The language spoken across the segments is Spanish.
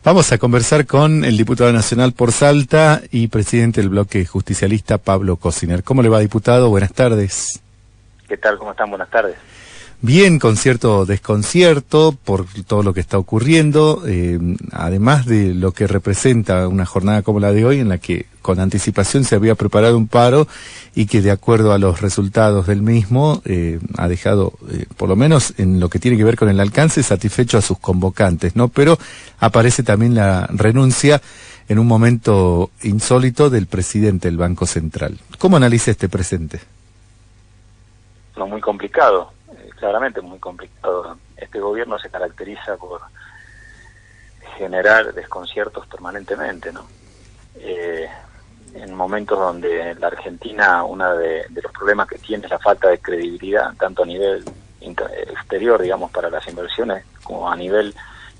Vamos a conversar con el diputado nacional por Salta y presidente del bloque justicialista, Pablo Cosiner. ¿Cómo le va, diputado? Buenas tardes. ¿Qué tal? ¿Cómo están? Buenas tardes. Bien, con cierto desconcierto por todo lo que está ocurriendo, además de lo que representa una jornada como la de hoy, en la que con anticipación se había preparado un paro y que de acuerdo a los resultados del mismo ha dejado, por lo menos en lo que tiene que ver con el alcance, satisfecho a sus convocantes, ¿no? Pero aparece también la renuncia en un momento insólito del presidente del Banco Central. ¿Cómo analiza este presente? No, muy complicado. Claramente muy complicado. Este gobierno se caracteriza por generar desconciertos permanentemente, ¿no? En momentos donde la Argentina, uno de los problemas que tiene es la falta de credibilidad, tanto a nivel exterior, digamos, para las inversiones, como a nivel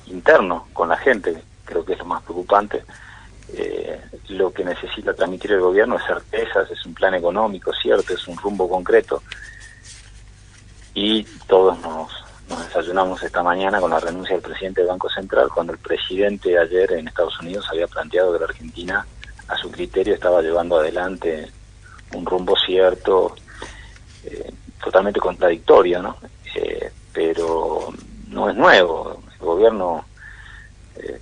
interno con la gente, creo que es lo más preocupante. Lo que necesita transmitir el gobierno es certezas, es un plan económico, cierto, es un rumbo concreto. Y todos nos desayunamos esta mañana con la renuncia del presidente del Banco Central, cuando el presidente ayer en Estados Unidos había planteado que la Argentina, a su criterio, estaba llevando adelante un rumbo cierto, totalmente contradictorio, ¿no? Pero no es nuevo. El gobierno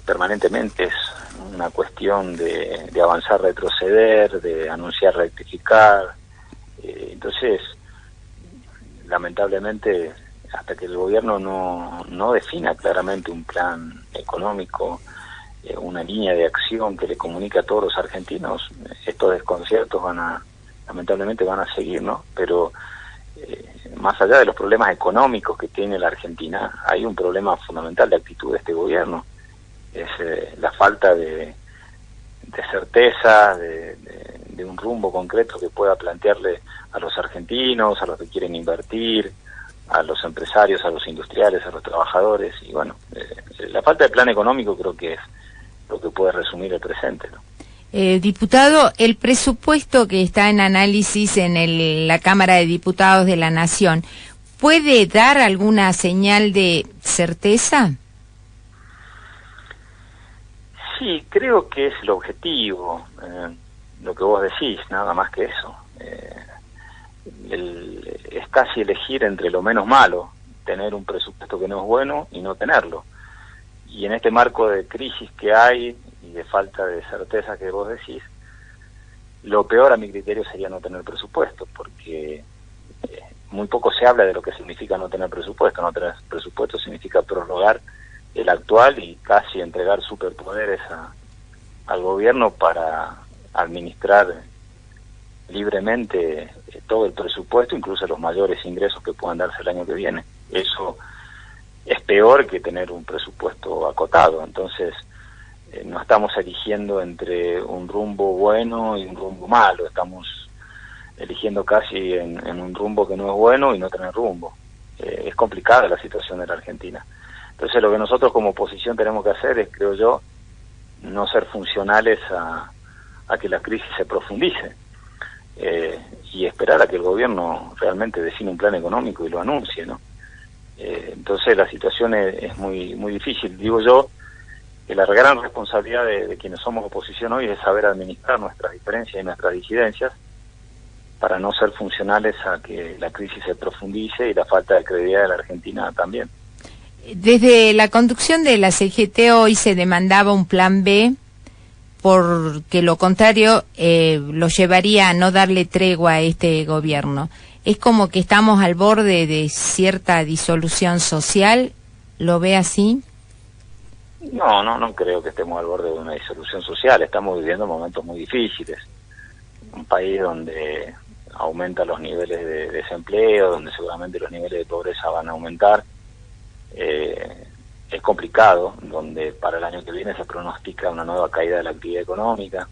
permanentemente es una cuestión de avanzar, retroceder, de anunciar, rectificar. Entonces, lamentablemente, hasta que el gobierno no defina claramente un plan económico, una línea de acción que le comunique a todos los argentinos, estos desconciertos lamentablemente van a seguir, ¿no? Pero más allá de los problemas económicos que tiene la Argentina, hay un problema fundamental de actitud de este gobierno. Es la falta de certeza, de un rumbo concreto que pueda plantearle a los argentinos, a los que quieren invertir, a los empresarios, a los industriales, a los trabajadores. Y bueno, la falta de plan económico creo que es lo que puede resumir el presente, ¿no? Diputado, el presupuesto que está en análisis en la Cámara de Diputados de la Nación, ¿puede dar alguna señal de certeza? Sí, creo que es el objetivo, lo que vos decís, nada más que eso. Es casi elegir entre lo menos malo, tener un presupuesto que no es bueno y no tenerlo. Y en este marco de crisis que hay y de falta de certeza que vos decís, lo peor a mi criterio sería no tener presupuesto, porque muy poco se habla de lo que significa no tener presupuesto. No tener presupuesto significa prorrogar el actual y casi entregar superpoderes al gobierno para administrar libremente todo el presupuesto, incluso los mayores ingresos que puedan darse el año que viene. Eso es peor que tener un presupuesto acotado. Entonces, no estamos eligiendo entre un rumbo bueno y un rumbo malo, estamos eligiendo casi en un rumbo que no es bueno y no tener rumbo. Es complicada la situación de la Argentina. Entonces, lo que nosotros como oposición tenemos que hacer es, creo yo, no ser funcionales a que la crisis se profundice, y esperar a que el gobierno realmente define un plan económico y lo anuncie, ¿no? Entonces la situación es muy muy difícil. Digo yo que la gran responsabilidad de quienes somos oposición hoy es saber administrar nuestras diferencias y nuestras disidencias para no ser funcionales a que la crisis se profundice y la falta de credibilidad de la Argentina también. Desde la conducción de la CGT hoy se demandaba un plan B, porque lo contrario lo llevaría a no darle tregua a este gobierno. Es como que estamos al borde de cierta disolución social. ¿Lo ve así? No creo que estemos al borde de una disolución social. Estamos viviendo momentos muy difíciles. Un país donde aumentan los niveles de desempleo, donde seguramente los niveles de pobreza van a aumentar. Es complicado, donde para el año que viene se pronostica una nueva caída de la actividad económica,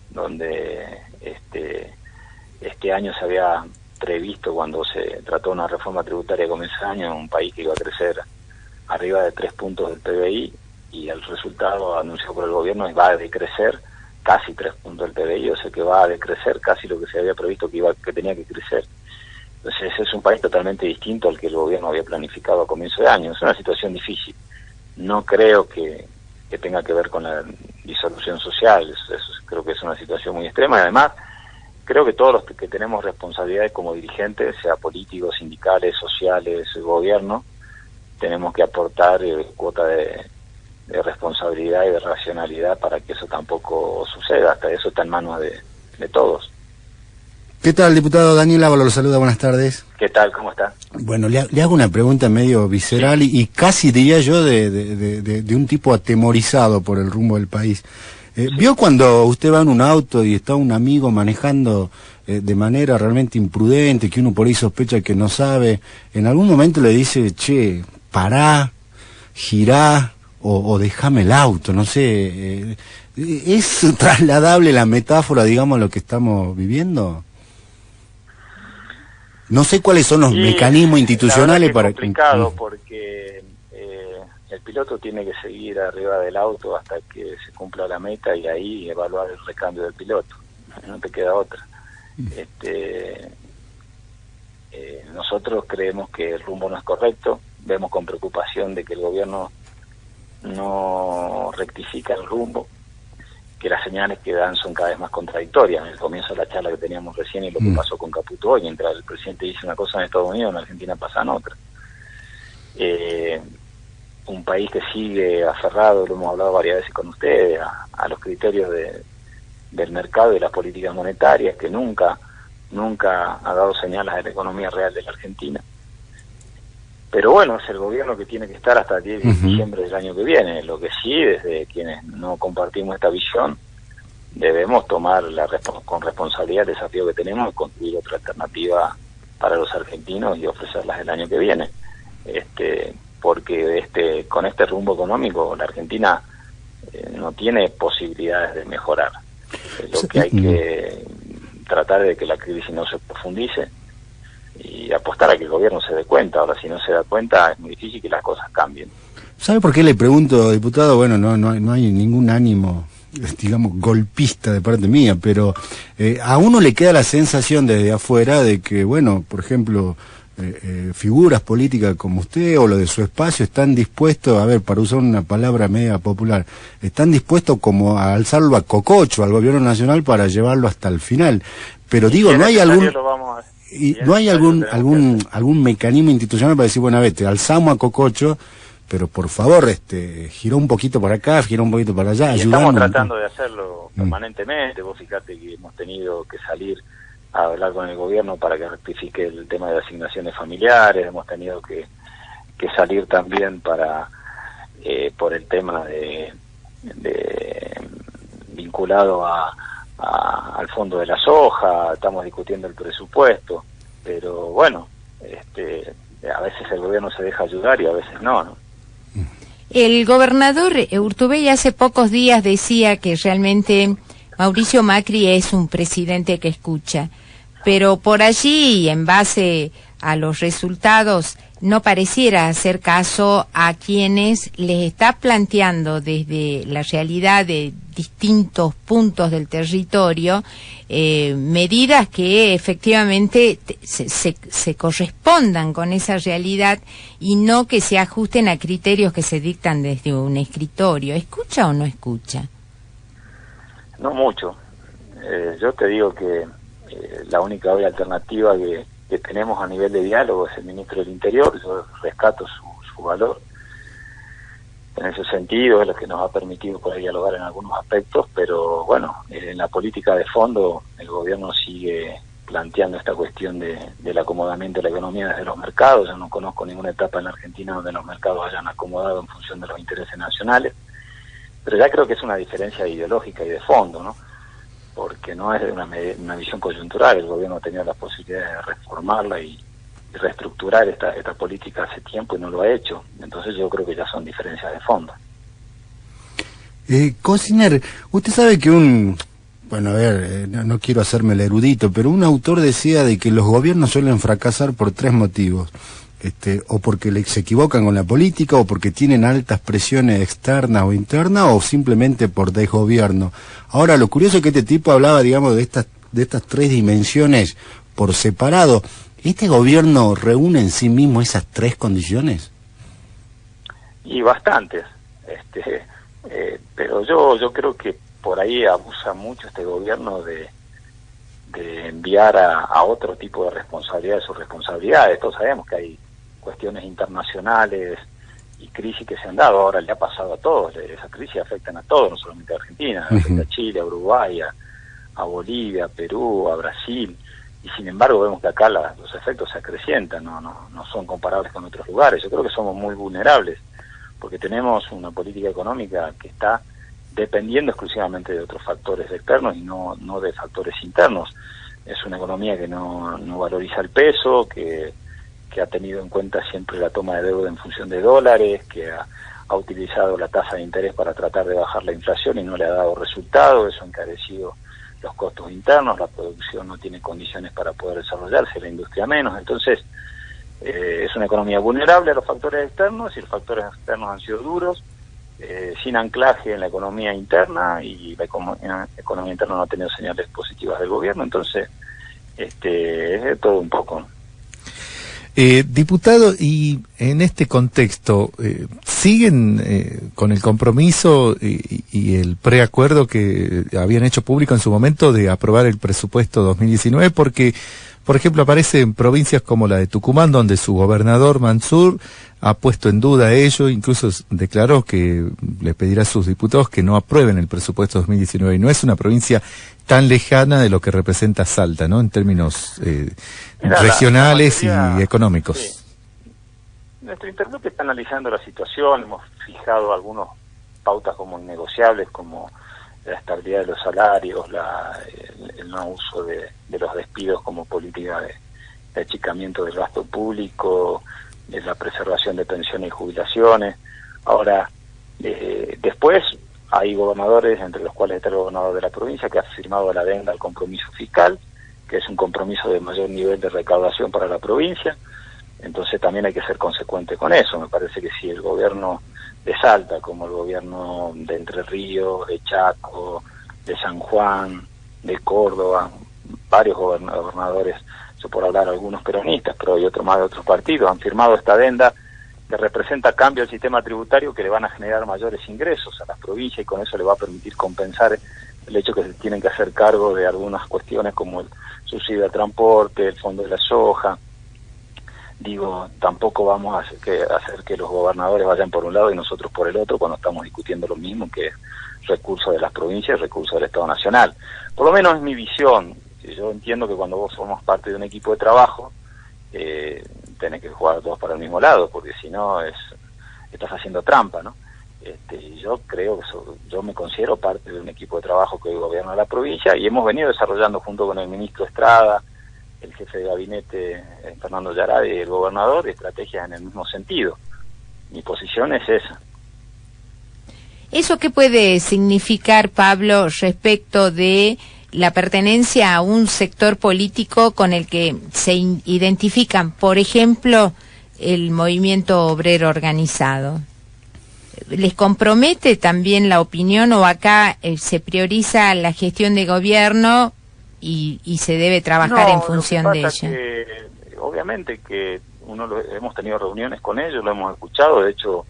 donde este año se había previsto, cuando se trató una reforma tributaria a comienzo de año, un país que iba a crecer arriba de 3 puntos del PBI, y el resultado anunciado por el gobierno es que va a decrecer casi 3 puntos del PBI, o sea que va a decrecer casi lo que se había previsto que tenía que crecer. Entonces es un país totalmente distinto al que el gobierno había planificado a comienzo de año. Es una situación difícil. No creo que que tenga que ver con la disolución social. Creo que es una situación muy extrema, y además creo que todos los que tenemos responsabilidades como dirigentes, sea políticos, sindicales, sociales, gobierno, tenemos que aportar cuota de responsabilidad y de racionalidad para que eso tampoco suceda. Hasta eso está en manos de todos. ¿Qué tal, diputado? Daniel Ávalo lo saluda, buenas tardes. ¿Qué tal? ¿Cómo está? Bueno, le hago una pregunta medio visceral y casi diría yo de un tipo atemorizado por el rumbo del país. ¿Vio cuando usted va en un auto y está un amigo manejando de manera realmente imprudente, que uno por ahí sospecha que no sabe? En algún momento le dice, che, pará, girá o dejame el auto, no sé. ¿Es trasladable la metáfora, digamos, a lo que estamos viviendo? No sé cuáles son los mecanismos institucionales para... Es complicado porque el piloto tiene que seguir arriba del auto hasta que se cumpla la meta y ahí evaluar el recambio del piloto. No te queda otra. Nosotros creemos que el rumbo no es correcto. Vemos con preocupación de que el gobierno no rectifica el rumbo, que las señales que dan son cada vez más contradictorias. En el comienzo de la charla que teníamos recién y lo que pasó con Caputo hoy, mientras el presidente dice una cosa en Estados Unidos, en Argentina pasan otra. Un país que sigue aferrado, lo hemos hablado varias veces con ustedes, a los criterios del mercado y de las políticas monetarias, que nunca ha dado señales de la economía real de la Argentina. Pero bueno, es el gobierno que tiene que estar hasta el 10 de diciembre del año que viene. Lo que sí, desde quienes no compartimos esta visión, debemos tomar con responsabilidad el desafío que tenemos y construir otra alternativa para los argentinos y ofrecerlas el año que viene. Porque con este rumbo económico la Argentina no tiene posibilidades de mejorar. Lo que hay que tratar de que la crisis no se profundice y apostar a que el gobierno se dé cuenta. Ahora, si no se da cuenta, es muy difícil que las cosas cambien. ¿Sabe por qué le pregunto, diputado? Bueno, no hay ningún ánimo, digamos, golpista de parte mía, pero a uno le queda la sensación desde afuera de que, bueno, por ejemplo, figuras políticas como usted o lo de su espacio están dispuestos, a ver, para usar una palabra media popular, están dispuestos como a alzarlo a cococho al gobierno nacional para llevarlo hasta el final. Pero digo, ¿no hay algún mecanismo institucional para decir, bueno, a ver, te alzamos a cococho, pero por favor, gira un poquito para acá, gira un poquito para allá, ayudamos? Estamos tratando de hacerlo permanentemente. Vos fijate que hemos tenido que salir a hablar con el gobierno para que rectifique el tema de asignaciones familiares, hemos tenido que salir también por el tema vinculado al fondo de la soja. Estamos discutiendo el presupuesto, pero bueno, a veces el gobierno se deja ayudar y a veces no. El gobernador Urtubey hace pocos días decía que realmente Mauricio Macri es un presidente que escucha, pero por allí, en base a los resultados, no pareciera hacer caso a quienes les está planteando desde la realidad de distintos puntos del territorio medidas que efectivamente se correspondan con esa realidad y no que se ajusten a criterios que se dictan desde un escritorio. ¿Escucha o no escucha? No mucho. Yo te digo que la única alternativa que tenemos a nivel de diálogo es el ministro del Interior. Yo rescato su valor en ese sentido, es lo que nos ha permitido poder dialogar en algunos aspectos, pero bueno, en la política de fondo el gobierno sigue planteando esta cuestión del acomodamiento de la economía desde los mercados. Yo no conozco ninguna etapa en la Argentina donde los mercados hayan acomodado en función de los intereses nacionales, pero ya creo que es una diferencia ideológica y de fondo, ¿no? Porque no es una visión coyuntural. El gobierno ha tenido la posibilidad de reformarla y reestructurar esta política hace tiempo y no lo ha hecho. Entonces yo creo que ya son diferencias de fondo. Cosiner, usted sabe que bueno, a ver, no quiero hacerme el erudito, pero un autor decía de que los gobiernos suelen fracasar por 3 motivos. O porque se equivocan con la política, o porque tienen altas presiones externas o internas, o simplemente por desgobierno. Ahora, lo curioso es que este tipo hablaba, digamos, de estas 3 dimensiones por separado. ¿Este gobierno reúne en sí mismo esas 3 condiciones? Y bastantes. Pero yo creo que por ahí abusa mucho este gobierno de enviar a otro tipo de responsabilidades sus responsabilidades. Todos sabemos que hay cuestiones internacionales y crisis que se han dado, ahora le ha pasado a todos, esas crisis afectan a todos, no solamente a Argentina, afecta a Chile, a Uruguay, a Bolivia, a Perú, a Brasil, y sin embargo vemos que acá los efectos se acrecientan, no son comparables con otros lugares. Yo creo que somos muy vulnerables, porque tenemos una política económica que está dependiendo exclusivamente de otros factores externos y no de factores internos. Es una economía que no valoriza el peso, que ha tenido en cuenta siempre la toma de deuda en función de dólares, que ha utilizado la tasa de interés para tratar de bajar la inflación y no le ha dado resultado. Eso ha encarecido los costos internos, la producción no tiene condiciones para poder desarrollarse, la industria menos. Entonces, es una economía vulnerable a los factores externos, y los factores externos han sido duros, sin anclaje en la economía interna, y la economía interna no ha tenido señales positivas del gobierno. Entonces, es de todo un poco. Diputado, y en este contexto, ¿siguen con el compromiso y el preacuerdo que habían hecho público en su momento de aprobar el presupuesto 2019? Porque, por ejemplo, aparece en provincias como la de Tucumán, donde su gobernador Mansur ha puesto en duda ello, incluso declaró que le pedirá a sus diputados que no aprueben el presupuesto 2019, y no es una provincia tan lejana de lo que representa Salta, ¿no?, en términos regionales y económicos. Sí. Nuestro interlocutor está analizando la situación, hemos fijado algunas pautas como innegociables, como la estabilidad de los salarios, el no uso de los despidos como política de achicamiento del gasto público, de la preservación de pensiones y jubilaciones. Ahora, después hay gobernadores, entre los cuales está el gobernador de la provincia, que ha firmado la adenda al compromiso fiscal, que es un compromiso de mayor nivel de recaudación para la provincia. Entonces también hay que ser consecuente con eso. Me parece que si el gobierno de Salta, como el gobierno de Entre Ríos, de Chaco, de San Juan, de Córdoba, varios gobernadores, yo por hablar algunos peronistas, pero hay otros más de otros partidos, han firmado esta adenda que representa cambio al sistema tributario que le van a generar mayores ingresos a las provincias, y con eso le va a permitir compensar el hecho que se tienen que hacer cargo de algunas cuestiones como el subsidio al transporte, el fondo de la soja. Digo, tampoco vamos a hacer que los gobernadores vayan por un lado y nosotros por el otro, cuando estamos discutiendo lo mismo, que es recursos de las provincias y recursos del Estado Nacional. Por lo menos es mi visión. Yo entiendo que cuando vos formás parte de un equipo de trabajo, tenés que jugar todos para el mismo lado, porque si no estás haciendo trampa, ¿no? Y yo creo que yo me considero parte de un equipo de trabajo que hoy gobierna la provincia, y hemos venido desarrollando junto con el ministro Estrada, el jefe de gabinete Fernando Yarade y el gobernador, estrategias en el mismo sentido. Mi posición es esa. ¿Eso qué puede significar, Pablo, respecto de la pertenencia a un sector político con el que se identifican, por ejemplo, el movimiento obrero organizado? ¿Les compromete también la opinión, o acá se prioriza la gestión de gobierno y se debe trabajar en función de ello? Obviamente que hemos tenido reuniones con ellos, lo hemos escuchado. De hecho,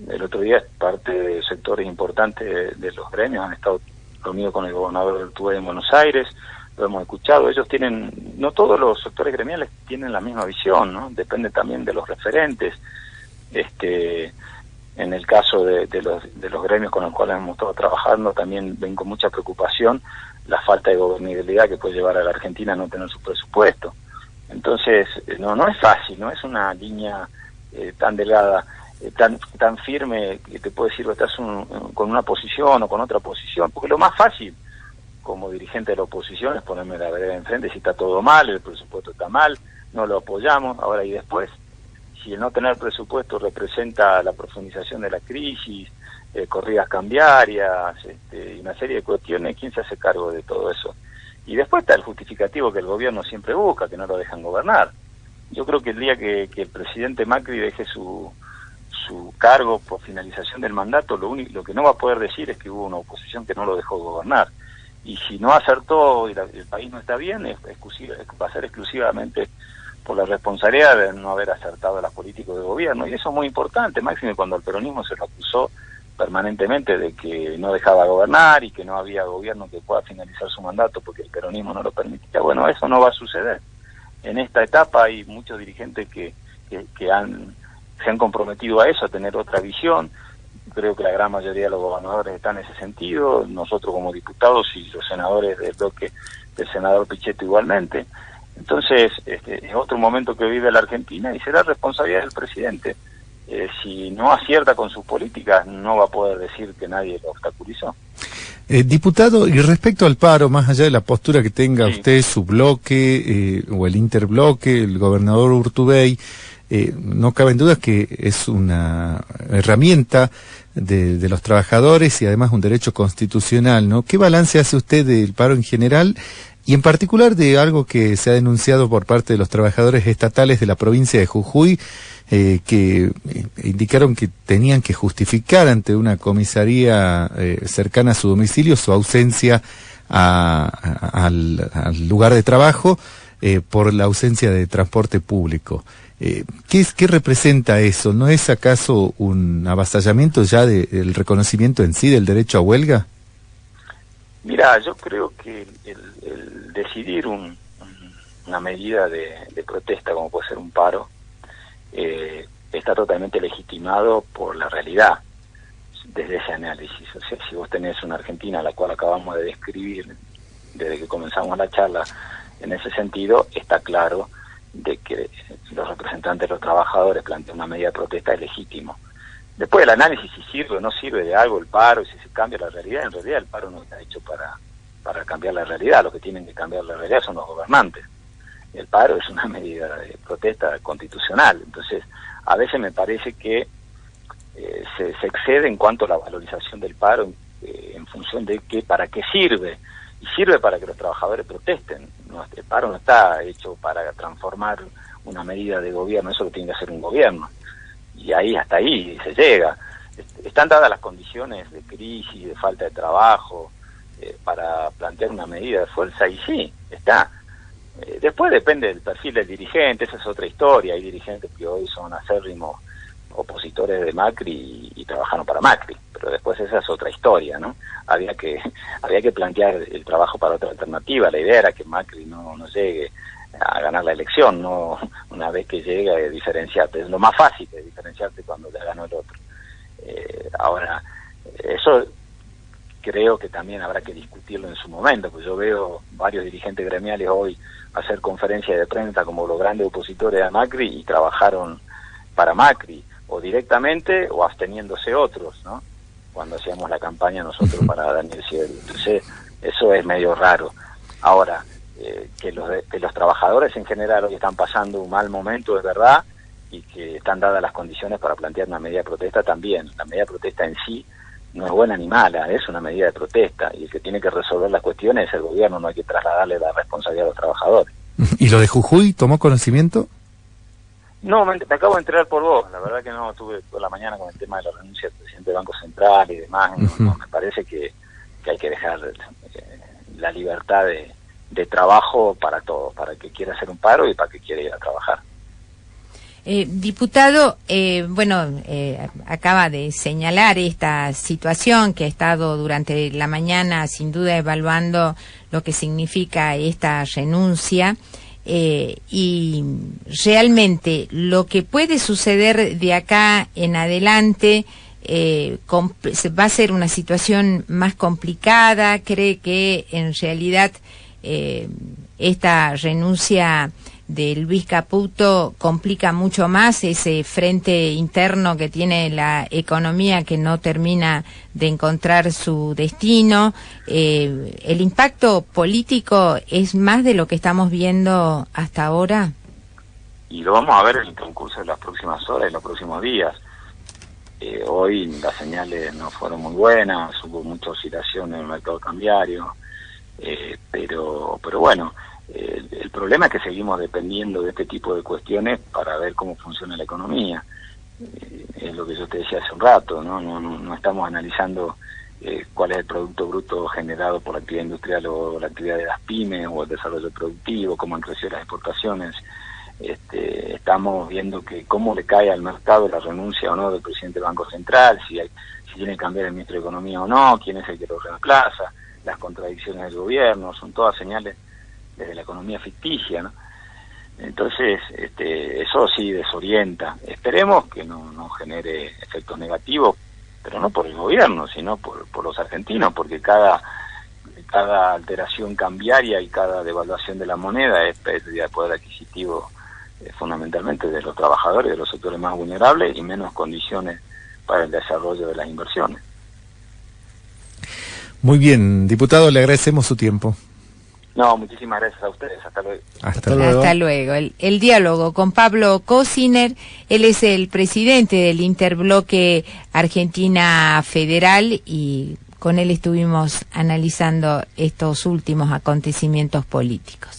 el otro día parte de sectores importantes de los gremios han estado reunidos con el gobernador del TUE en Buenos Aires, lo hemos escuchado. Ellos no todos los sectores gremiales tienen la misma visión, ¿no? Depende también de los referentes. En el caso de los gremios con los cuales hemos estado trabajando, también ven con mucha preocupación la falta de gobernabilidad que puede llevar a la Argentina a no tener su presupuesto. Entonces, no es fácil, no es una línea tan delgada, tan firme, que te puede decir que estás con una posición o con otra posición, porque lo más fácil como dirigente de la oposición es ponerme la vereda enfrente, si está todo mal, el presupuesto está mal, no lo apoyamos. Ahora y después, si el no tener presupuesto representa la profundización de la crisis, corridas cambiarias, y una serie de cuestiones, ¿quién se hace cargo de todo eso? Y después está el justificativo que el gobierno siempre busca, que no lo dejan gobernar. Yo creo que el día que el presidente Macri deje su cargo por finalización del mandato, lo que no va a poder decir es que hubo una oposición que no lo dejó gobernar. Y si no acertó y el país no está bien, va a ser exclusivamente por la responsabilidad de no haber acertado a las políticas de gobierno. Y eso es muy importante, máximo cuando al peronismo se lo acusó permanentemente de que no dejaba gobernar y que no había gobierno que pueda finalizar su mandato porque el peronismo no lo permitía. Bueno, eso no va a suceder. En esta etapa hay muchos dirigentes que se han comprometido a eso, a tener otra visión. Creo que la gran mayoría de los gobernadores están en ese sentido, nosotros como diputados y los senadores del bloque del senador Pichetto igualmente. Entonces, es otro momento que vive la Argentina y será responsabilidad del presidente. Si no acierta con sus políticas, no va a poder decir que nadie lo obstaculizó. Diputado, y respecto al paro, más allá de la postura que tenga usted, su bloque o el interbloque, el gobernador Urtubey, no cabe en duda que es una herramienta de los trabajadores y además un derecho constitucional, ¿no? ¿Qué balance hace usted del paro en general y en particular de algo que se ha denunciado por parte de los trabajadores estatales de la provincia de Jujuy, que indicaron que tenían que justificar ante una comisaría cercana a su domicilio su ausencia al lugar de trabajo por la ausencia de transporte público? ¿Qué representa eso? ¿No es acaso un avasallamiento ya del reconocimiento en sí del derecho a huelga? Mira, yo creo que el decidir una medida de protesta como puede ser un paro está totalmente legitimado por la realidad desde ese análisis. O sea, si vos tenés una Argentina a la cual acabamos de describir desde que comenzamos la charla en ese sentido, está claro de que los representantes de los trabajadores plantean una medida de protesta es legítimo. Después el análisis si sirve o no sirve de algo el paro y si se cambia la realidad, en realidad el paro no está hecho para cambiar la realidad, los que tienen que cambiar la realidad son los gobernantes. El paro es una medida de protesta constitucional, entonces a veces me parece que se excede en cuanto a la valorización del paro en función de para qué sirve, y sirve para que los trabajadores protesten. El paro no está hecho para transformar una medida de gobierno, eso lo tiene que hacer un gobierno, y hasta ahí se llega. Están dadas las condiciones de crisis, de falta de trabajo, para plantear una medida de fuerza, y sí, está. Después depende del perfil del dirigente, esa es otra historia. Hay dirigentes que hoy son acérrimos opositores de Macri y trabajaron para Macri, pero después esa es otra historia, ¿no? Había que plantear el trabajo para otra alternativa. La idea era que Macri no llegue a ganar la elección, no una vez que llega diferenciarte. Es lo más fácil de diferenciarte cuando ya ganó el otro. Ahora, eso creo que también habrá que discutirlo en su momento, pues yo veo varios dirigentes gremiales hoy hacer conferencias de prensa como los grandes opositores a Macri y trabajaron para Macri, o directamente o absteniéndose otros, ¿no? Cuando hacíamos la campaña nosotros para Daniel Scioli. Entonces, eso es medio raro. Ahora, que los trabajadores en general hoy están pasando un mal momento, es verdad, y que están dadas las condiciones para plantear una medida de protesta también. La medida de protesta en sí no es buena ni mala, es una medida de protesta, y el que tiene que resolver las cuestiones es el gobierno, no hay que trasladarle la responsabilidad a los trabajadores. ¿Y lo de Jujuy tomó conocimiento? No, me acabo de enterar por vos, la verdad que no, estuve por la mañana con el tema de la renuncia del presidente del Banco Central y demás. No, me parece que hay que dejar la libertad de trabajo para todos, para el que quiera hacer un paro y para el que quiera ir a trabajar. Diputado, acaba de señalar esta situación que ha estado durante la mañana sin duda evaluando lo que significa esta renuncia, y realmente lo que puede suceder de acá en adelante va a ser una situación más complicada. ¿Cree que en realidad esta renuncia de Luis Caputo complica mucho más ese frente interno que tiene la economía, que no termina de encontrar su destino? ¿El impacto político es más de lo que estamos viendo hasta ahora? Y lo vamos a ver en el transcurso de las próximas horas y los próximos días. Hoy las señales no fueron muy buenas, hubo mucha oscilación en el mercado cambiario, pero bueno, el problema es que seguimos dependiendo de este tipo de cuestiones para ver cómo funciona la economía. Es lo que yo te decía hace un rato, no estamos analizando cuál es el Producto Bruto generado por la actividad industrial o la actividad de las pymes o el desarrollo productivo, cómo han crecido las exportaciones. estamos viendo que cómo le cae al mercado la renuncia o no del presidente del Banco Central, si tiene que cambiar el ministro de Economía o no, quién es el que lo reemplaza, las contradicciones del gobierno, son todas señales desde la economía ficticia, ¿no? Entonces, eso sí desorienta. Esperemos que no genere efectos negativos, pero no por el gobierno, sino por los argentinos, porque cada alteración cambiaria y cada devaluación de la moneda es pérdida de poder adquisitivo, fundamentalmente de los trabajadores, de los sectores más vulnerables, y menos condiciones para el desarrollo de las inversiones. Muy bien, diputado, le agradecemos su tiempo. No, muchísimas gracias a ustedes. Hasta luego. Hasta luego. Hasta luego. El diálogo con Pablo Cosiner, él es el presidente del Interbloque Argentina Federal, y con él estuvimos analizando estos últimos acontecimientos políticos.